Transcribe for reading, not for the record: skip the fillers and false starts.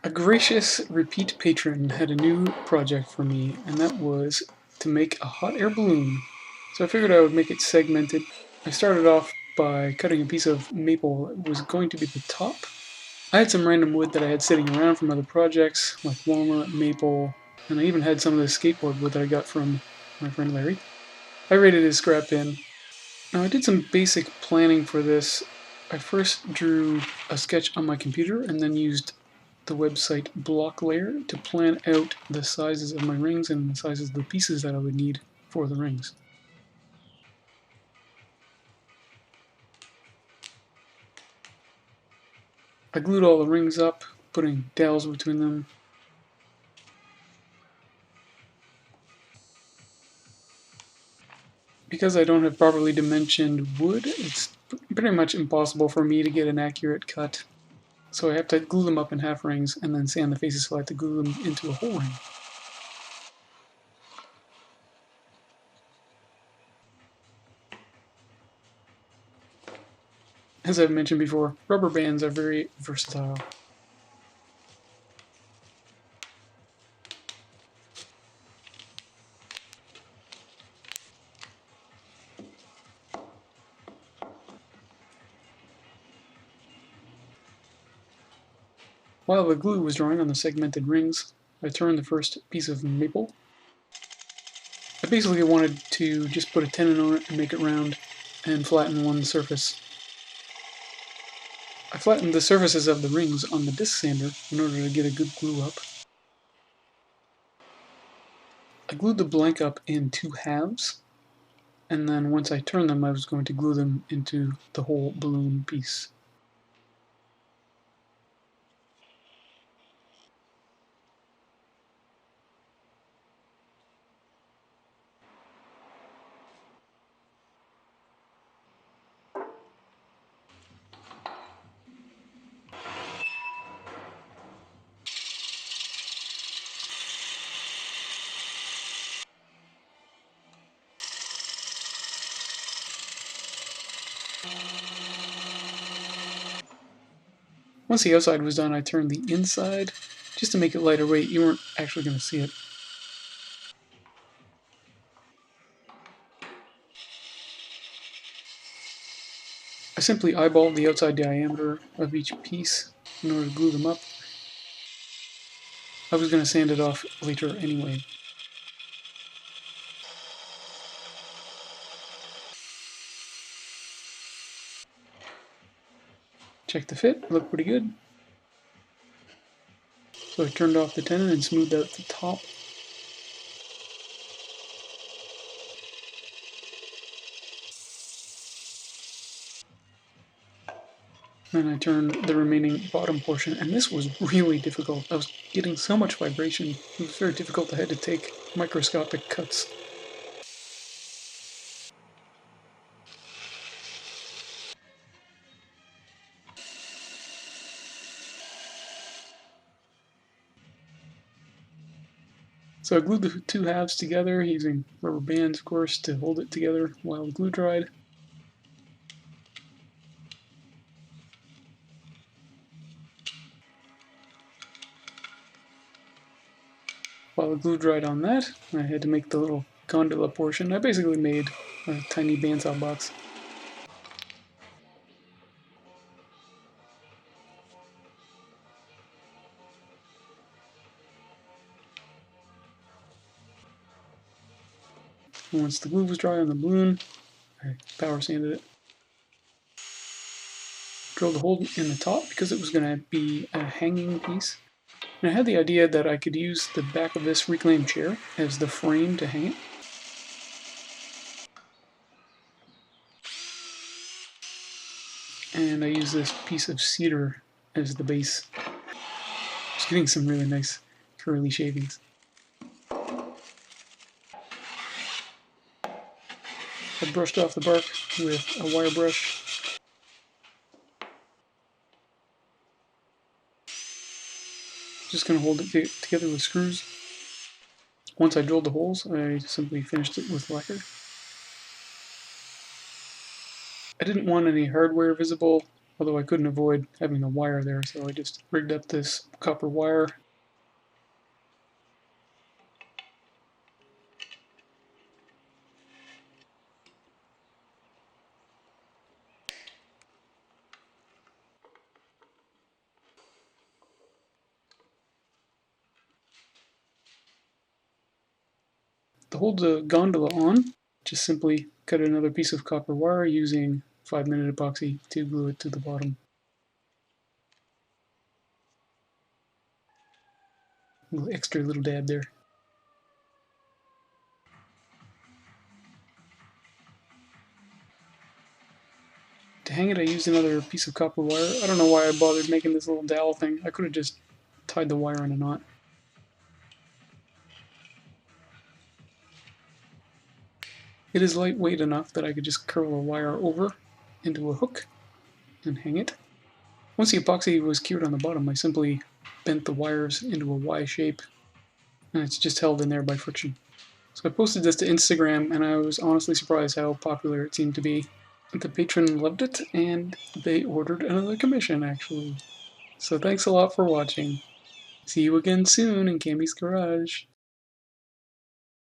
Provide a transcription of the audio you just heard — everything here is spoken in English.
A gracious repeat patron had a new project for me, and that was to make a hot air balloon. So I figured I would make it segmented. I started off by cutting a piece of maple that was going to be the top. I had some random wood that I had sitting around from other projects, like walnut, maple, and I even had some of the skateboard wood that I got from my friend Larry. I raided his scrap bin. Now I did some basic planning for this. I first drew a sketch on my computer and then used the website block layer to plan out the sizes of my rings and the sizes of the pieces that I would need for the rings. I glued all the rings up, putting dowels between them. Because I don't have properly dimensioned wood, it's pretty much impossible for me to get an accurate cut. So I have to glue them up in half rings and then sand the faces so I have to glue them into a whole ring. As I've mentioned before, rubber bands are very versatile. While the glue was drying on the segmented rings, I turned the first piece of maple. I basically wanted to just put a tenon on it and make it round and flatten one surface. I flattened the surfaces of the rings on the disc sander in order to get a good glue up. I glued the blank up in 2 halves, and then once I turned them I was going to glue them into the whole balloon piece. Once the outside was done, I turned the inside just to make it lighter weight. You weren't actually going to see it. I simply eyeballed the outside diameter of each piece in order to glue them up. I was going to sand it off later anyway. Check the fit, looked pretty good. So I turned off the tenon and smoothed out the top. Then I turned the remaining bottom portion, and this was really difficult. I was getting so much vibration. It was very difficult. I had to take microscopic cuts. So I glued the 2 halves together using rubber bands, of course, to hold it together while the glue dried. While the glue dried on that, I had to make the little gondola portion. I basically made a tiny bandsaw box. And once the glue was dry on the balloon, I power sanded it. Drilled a hole in the top because it was going to be a hanging piece. And I had the idea that I could use the back of this reclaimed chair as the frame to hang it. And I used this piece of cedar as the base. Just getting some really nice curly shavings. I brushed off the bark with a wire brush. Just going to hold it together with screws. Once I drilled the holes, I simply finished it with lacquer. I didn't want any hardware visible, although I couldn't avoid having the wire there, so I just rigged up this copper wire. To hold the gondola on, just simply cut another piece of copper wire using 5-minute epoxy to glue it to the bottom. A little extra little dab there. To hang it, I used another piece of copper wire. I don't know why I bothered making this little dowel thing. I could have just tied the wire in a knot. It is lightweight enough that I could just curl a wire over into a hook and hang it. Once the epoxy was cured on the bottom, I simply bent the wires into a Y shape, and it's just held in there by friction. So I posted this to Instagram, and I was honestly surprised how popular it seemed to be. The patron loved it, and they ordered another commission, actually. So thanks a lot for watching. See you again soon in Cammie's Garage.